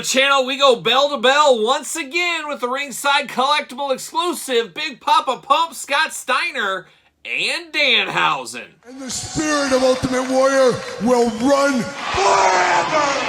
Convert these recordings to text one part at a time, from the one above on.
channel, we go bell to bell once again with the ringside collectible exclusive Big Papa Pump, Scott Steiner, and Danhausen. And the spirit of Ultimate Warrior will run forever!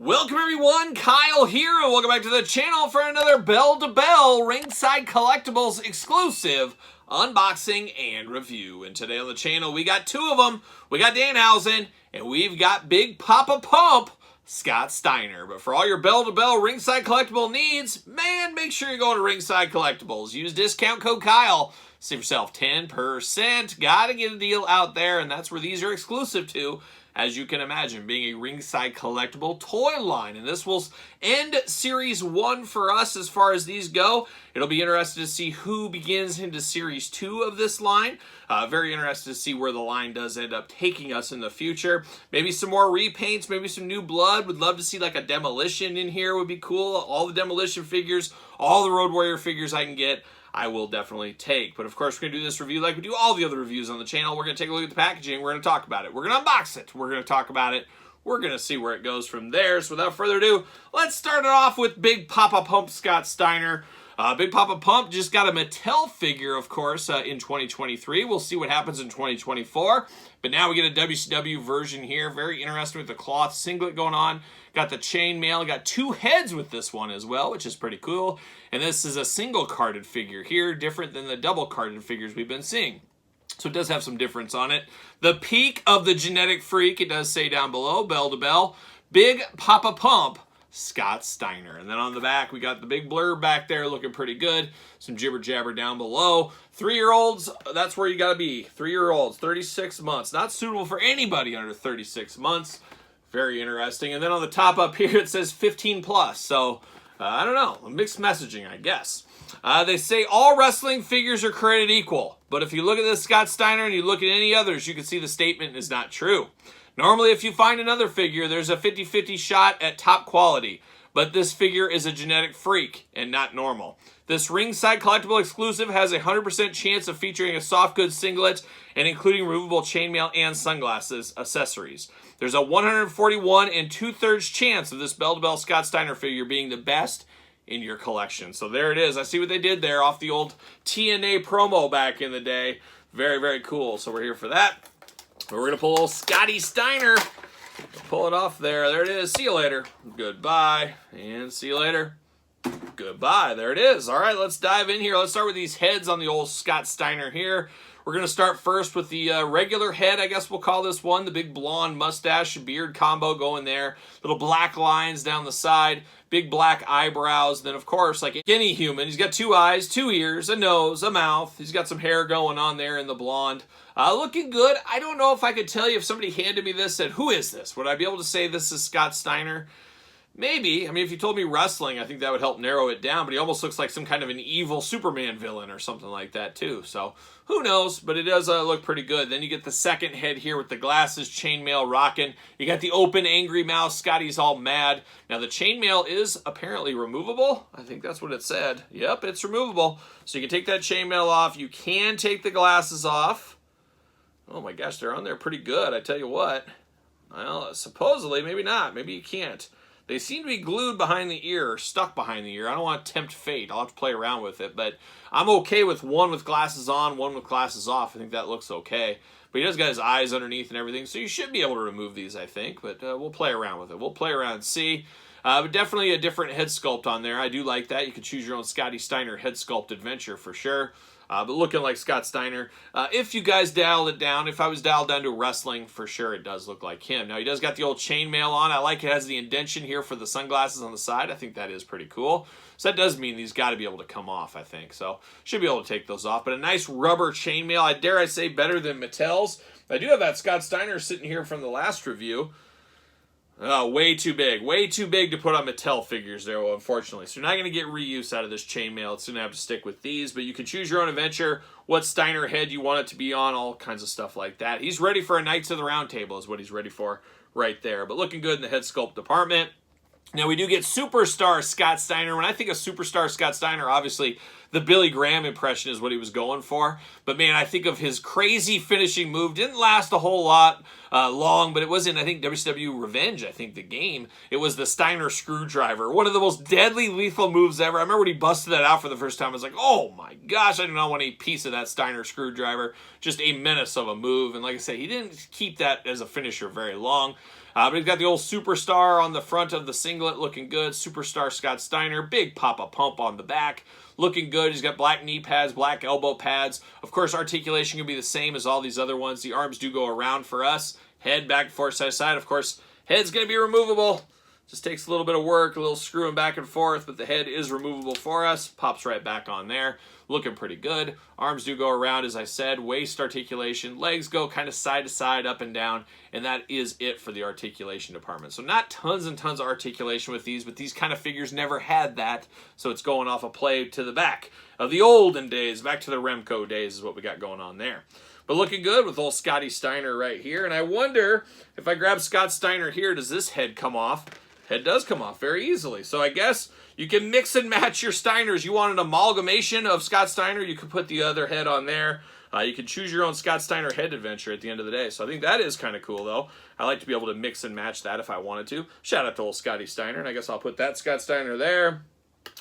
Welcome everyone, Kyle here, and welcome back to the channel for another Bell to Bell Ringside Collectibles exclusive unboxing and review. And today on the channel we got two of them. We got Danhausen and we've got Big Papa Pump, Scott Steiner. But for all your Bell to Bell Ringside Collectible needs, man, make sure you go to Ringside Collectibles. Use discount code Kyle. Save yourself 10%. Gotta get a deal out there, and that's where these are exclusive to. As you can imagine, being a ringside collectible toy line. And this will end Series 1 for us as far as these go. It'll be interesting to see who begins into Series 2 of this line. Very interested to see where the line does end up taking us in the future. Maybe some more repaints, maybe some new blood. Would love to see like a Demolition in here would be cool. All the Demolition figures, all the Road Warrior figures I can get, I will definitely take. But of course, we're going to do this review like we do all the other reviews on the channel. We're going to take a look at the packaging. We're going to talk about it. We're going to unbox it. We're going to talk about it. We're going to see where it goes from there. So without further ado, let's start it off with Big Papa Pump, Scott Steiner. Big Papa Pump just got a Mattel figure, of course, in 2023. We'll see what happens in 2024. But now we get a WCW version here. Very interesting with the cloth singlet going on. Got the chainmail. Got two heads with this one as well, which is pretty cool. And this is a single carded figure here, different than the double carded figures we've been seeing. So it does have some difference on it. The peak of the genetic freak, it does say down below, bell to bell. Big Papa Pump, Scott Steiner. And then on the back, we got the big blurb back there looking pretty good. Some jibber jabber down below. 3-year-olds, that's where you got to be. 3-year-olds, 36 months. Not suitable for anybody under 36 months. Very interesting. And then on the top up here, it says 15 plus. So, I don't know. Mixed messaging, I guess. They say all wrestling figures are created equal. But if you look at this Scott Steiner and you look at any others, you can see the statement is not true. Normally, if you find another figure, there's a 50-50 shot at top quality. But this figure is a genetic freak and not normal. This ringside collectible exclusive has a 100% chance of featuring a soft goods singlet and including removable chainmail and sunglasses accessories. There's a 141 2/3 chance of this bell-to-bell Scott Steiner figure being the best in your collection. So there it is. I see what they did there off the old TNA promo back in the day. Very, very cool. So we're here for that. We're going to pull a little Scotty Steiner. Pull it off there. There it is. See you later. Goodbye. And see you later. Goodbye. There it is. All right, let's dive in here. Let's start with these heads on the old Scott Steiner here. We're going to start first with the regular head, I guess we'll call this one. The big blonde mustache, beard combo going there. Little black lines down the side. Big black eyebrows. Then, of course, like any human, he's got 2 eyes, 2 ears, a nose, a mouth. He's got some hair going on there in the blonde. Looking good. I don't know if I could tell you if somebody handed me this and said, who is this? Would I be able to say this is Scott Steiner? Maybe. I mean, if you told me wrestling, I think that would help narrow it down, but he almost looks like some kind of an evil Superman villain or something like that, too. So, who knows, but it does look pretty good. Then you get the second head here with the glasses, chainmail rocking. You got the open, angry mouth. Scotty's all mad. Now, the chainmail is apparently removable. I think that's what it said. Yep, it's removable. So you can take that chainmail off. You can take the glasses off. Oh my gosh, they're on there pretty good, I tell you what. Well, supposedly, maybe not. Maybe you can't. They seem to be glued behind the ear, or stuck behind the ear. I don't want to tempt fate. I'll have to play around with it. But I'm okay with one with glasses on, one with glasses off. I think that looks okay. But he does got his eyes underneath and everything, so you should be able to remove these, I think. But we'll play around with it. We'll play around and see. But definitely a different head sculpt on there. I do like that. You can choose your own Scotty Steiner head sculpt adventure for sure. But looking like Scott Steiner. If you guys dialed it down, if I was dialed down to wrestling, for sure it does look like him. Now, he does got the old chainmail on. I like it has the indentation here for the sunglasses on the side. I think that is pretty cool. So that does mean these got to be able to come off, I think. So should be able to take those off. But a nice rubber chainmail. I dare I say better than Mattel's. I do have that Scott Steiner sitting here from the last review. Oh, way too big. Way too big to put on Mattel figures there, well, unfortunately. So you're not going to get reuse out of this chainmail. It's going to have to stick with these, but you can choose your own adventure, what Steiner head you want it to be on, all kinds of stuff like that. He's ready for a Knights of the Round Table is what he's ready for right there. But looking good in the head sculpt department. Now, we do get Superstar Scott Steiner. When I think of Superstar Scott Steiner, obviously, the Billy Graham impression is what he was going for. But, man, I think of his crazy finishing move. Didn't last a whole lot long, but it was in, I think, WCW Revenge, I think, the game. It was the Steiner Screwdriver. One of the most deadly, lethal moves ever. I remember when he busted that out for the first time. I was like, oh, my gosh, I do not want a piece of that Steiner Screwdriver. Just a menace of a move. And like I said, he didn't keep that as a finisher very long. But he's got the old Superstar on the front of the singlet, looking good. Superstar Scott Steiner, big Papa Pump on the back, looking good. He's got black knee pads, black elbow pads. Of course, articulation can be the same as all these other ones. The arms do go around for us. Head back and forth, side to side. Of course, head's going to be removable. Just takes a little bit of work, a little screwing back and forth, but the head is removable for us. Pops right back on there. Looking pretty good. Arms do go around, as I said. Waist articulation. Legs go kind of side to side, up and down, and that is it for the articulation department. So not tons and tons of articulation with these, but these kind of figures never had that, so it's going off a play to the back of the olden days. Back to the Remco days is what we got going on there. But looking good with old Scotty Steiner right here, and I wonder if I grab Scott Steiner here, does this head come off? Head does come off very easily. So I guess you can mix and match your Steiners. You want an amalgamation of Scott Steiner, you can put the other head on there. You can choose your own Scott Steiner head adventure at the end of the day. So I think that is kind of cool, though. I like to be able to mix and match that if I wanted to. Shout out to old Scotty Steiner. And I guess I'll put that Scott Steiner there.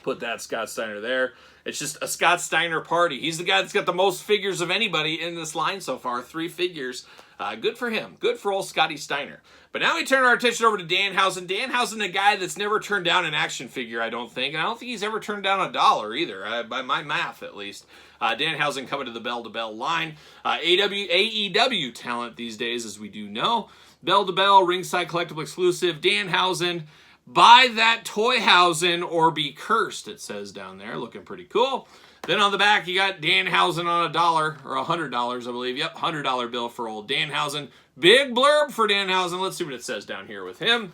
Put that Scott Steiner there. It's just a Scott Steiner party. He's the guy that's got the most figures of anybody in this line so far. 3 figures. Good for him. Good for old Scotty Steiner. But now we turn our attention over to Danhausen. Danhausen, a guy that's never turned down an action figure, I don't think. And I don't think he's ever turned down $1 either, by my math at least. Danhausen coming to the Bell to Bell line. AEW talent these days, as we do know. Bell to Bell, ringside collectible exclusive. Danhausen. Buy that Toyhausen or be cursed, it says down there. Looking pretty cool. Then on the back, you got Danhausen on $1 or $100, I believe. Yep, $100 bill for old Danhausen. Big blurb for Danhausen. Let's see what it says down here with him.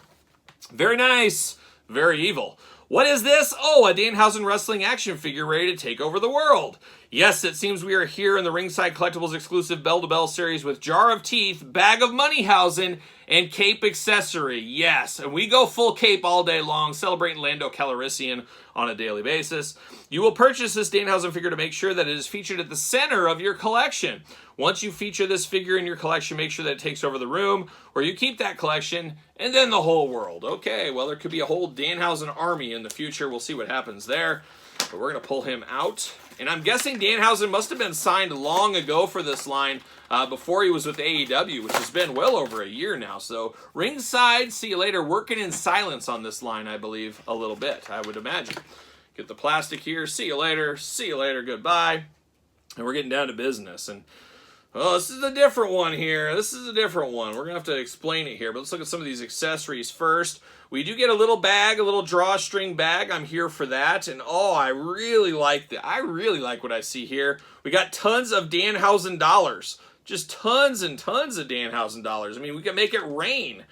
Very nice. Very evil. What is this? Oh, a Danhausen wrestling action figure ready to take over the world. Yes, it seems we are here in the Ringside Collectibles exclusive Bell to Bell series with Jar of Teeth, Bag of Moneyhausen, and Cape Accessory. Yes, and we go full cape all day long, celebrating Lando Calrissian on a daily basis. You will purchase this Danhausen figure to make sure that it is featured at the center of your collection. Once you feature this figure in your collection, make sure that it takes over the room, or you keep that collection, and then the whole world. Okay, well, there could be a whole Danhausen army in the future. We'll see what happens there. But we're going to pull him out. And I'm guessing Danhausen must have been signed long ago for this line before he was with AEW, which has been well over a year now. So ringside, see you later, working in silence on this line, I believe, a little bit, I would imagine. Get the plastic here, see you later, goodbye. And we're getting down to business. And oh, this is a different one here. This is a different one. We're going to have to explain it here. But let's look at some of these accessories first. We do get a little bag, a little drawstring bag. I'm here for that. And oh, I really like that. I really like what I see here. We got tons of Danhausen dollars. Just tons and tons of Danhausen dollars. I mean, we can make it rain.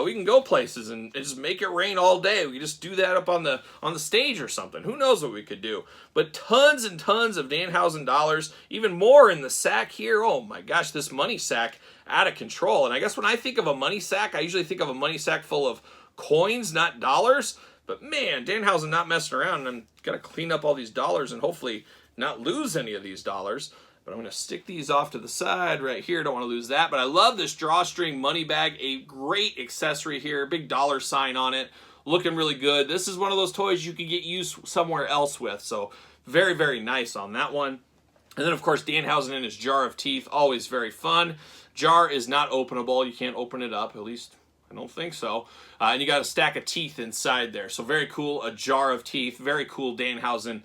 We can go places and just make it rain all day. We can just do that up on the stage or something. Who knows what we could do? But tons and tons of Danhausen dollars. Even more in the sack here. Oh my gosh, this money sack out of control. And I guess when I think of a money sack, I usually think of a money sack full of coins, not dollars. But man, Danhausen not messing around. And I'm gonna clean up all these dollars and hopefully not lose any of these dollars. But I'm going to stick these off to the side right here. Don't want to lose that. But I love this drawstring money bag. A great accessory here. Big dollar sign on it. Looking really good. This is one of those toys you could get used somewhere else with. So very, very nice on that one. And then, of course, Danhausen in his Jar of Teeth. Always very fun. Jar is not openable. You can't open it up. At least I don't think so. And you got a stack of teeth inside there. So very cool. A Jar of Teeth. Very cool Danhausen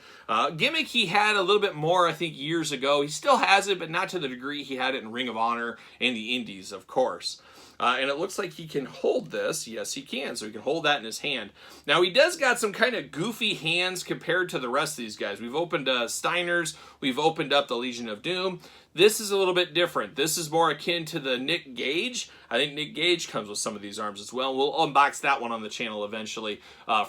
gimmick. He had a little bit more, I think, years ago. He still has it, but not to the degree he had it in Ring of Honor and the Indies, of course. And it looks like he can hold this. Yes, he can. So he can hold that in his hand. Now, he does got some kind of goofy hands compared to the rest of these guys. We've opened Steiner's. We've opened up the Legion of Doom. This is a little bit different. This is more akin to the Nick Gage. I think Nick Gage comes with some of these arms as well. We'll unbox that one on the channel eventually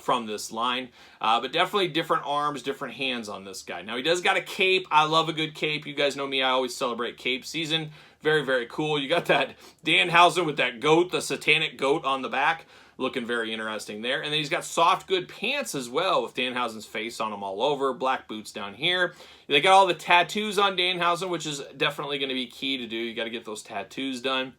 from this line. But definitely different arms, different hands on this guy. Now, he does got a cape. I love a good cape. You guys know me. I always celebrate cape season. Very, very cool. You got that Danhausen with that goat, the satanic goat on the back. Looking very interesting there. And then he's got soft, good pants as well with Danhausen's face on them all over. Black boots down here. They got all the tattoos on Danhausen, which is definitely going to be key to do. You got to get those tattoos done.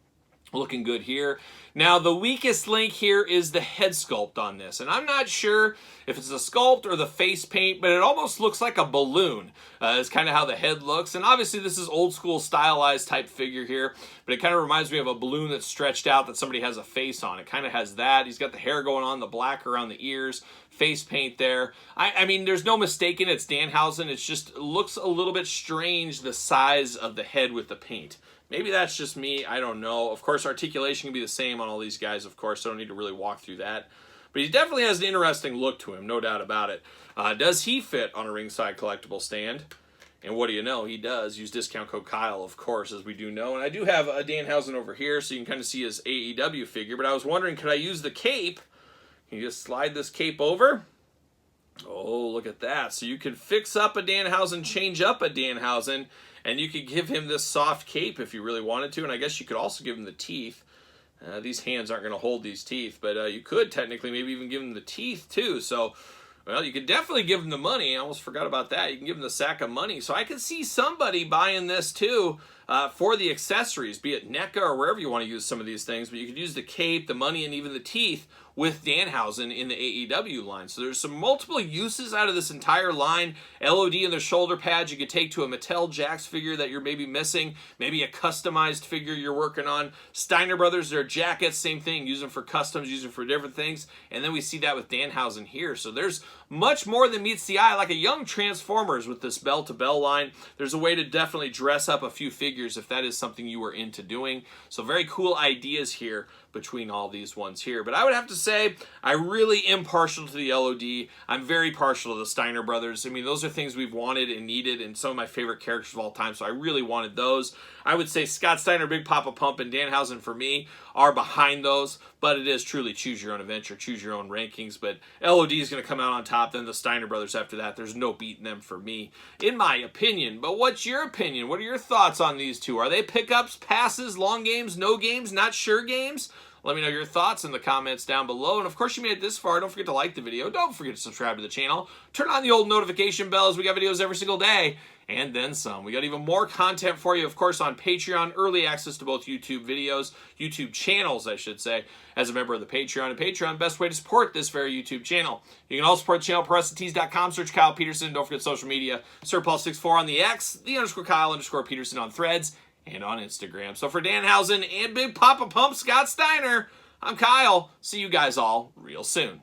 Looking good here. Now, the weakest link here is the head sculpt on this. And I'm not sure if it's the sculpt or the face paint, but it almost looks like a balloon. It's kind of how the head looks. And obviously, this is old school stylized type figure here. But it kind of reminds me of a balloon that's stretched out that somebody has a face on. It kind of has that. He's got the hair going on, the black around the ears, face paint there. I mean, there's no mistaking it's Danhausen. It just looks a little bit strange, the size of the head with the paint. Maybe that's just me. I don't know. Of course, articulation can be the same on all these guys, of course. So I don't need to really walk through that. But he definitely has an interesting look to him, no doubt about it. Does he fit on a ringside collectible stand? And what do you know? He does. Use discount code Kyle, of course, as we do know. And I do have a Danhausen over here, so you can kind of see his AEW figure. But I was wondering, could I use the cape? Can you just slide this cape over? Oh, look at that. So you can fix up a Danhausen, change up a Danhausen, and you could give him this soft cape if you really wanted to. And I guess you could also give him the teeth. These hands aren't going to hold these teeth, but you could technically maybe even give him the teeth too. So, well, you could definitely give him the money. I almost forgot about that. You can give him the sack of money. So I could see somebody buying this too for the accessories, be it NECA or wherever you want to use some of these things. But you could use the cape, the money, and even the teeth with Danhausen in the AEW line. So there's some multiple uses out of this entire line. LOD and their shoulder pads you could take to a Mattel Jax figure that you're maybe missing, maybe a customized figure you're working on. Steiner Brothers, their jackets, same thing, use them for customs, use them for different things. And then we see that with Danhausen here. So there's much more than meets the eye, like a young Transformers with this bell-to-bell line. There's a way to definitely dress up a few figures if that is something you were into doing. So very cool ideas here between all these ones here. But I would have to say, I really am partial to the LOD. I'm very partial to the Steiner Brothers. I mean, those are things we've wanted and needed, and some of my favorite characters of all time, so I really wanted those. I would say Scott Steiner, Big Papa Pump, and Danhausen, for me, are behind those, but it is truly choose your own adventure, choose your own rankings. But LOD is going to come out on top, then the Steiner Brothers after that. There's no beating them for me, in my opinion. But what's your opinion? What are your thoughts on these two? Are they pickups, passes, long games, no games, not sure games? Let me know your thoughts in the comments down below. And of course, you made it this far. Don't forget to like the video. Don't forget to subscribe to the channel. Turn on the old notification bell as we got videos every single day. And then some. We got even more content for you, of course, on Patreon. Early access to both YouTube videos, YouTube channels, I should say, as a member of the Patreon. And Patreon, best way to support this very YouTube channel. You can also support the channel, ProWrestlingTees.com. Search Kyle Peterson. Don't forget social media. SirPaul64 on the X, _Kyle_Peterson on Threads, and on Instagram. So for Danhausen and Big Papa Pump Scott Steiner, I'm Kyle. See you guys all real soon.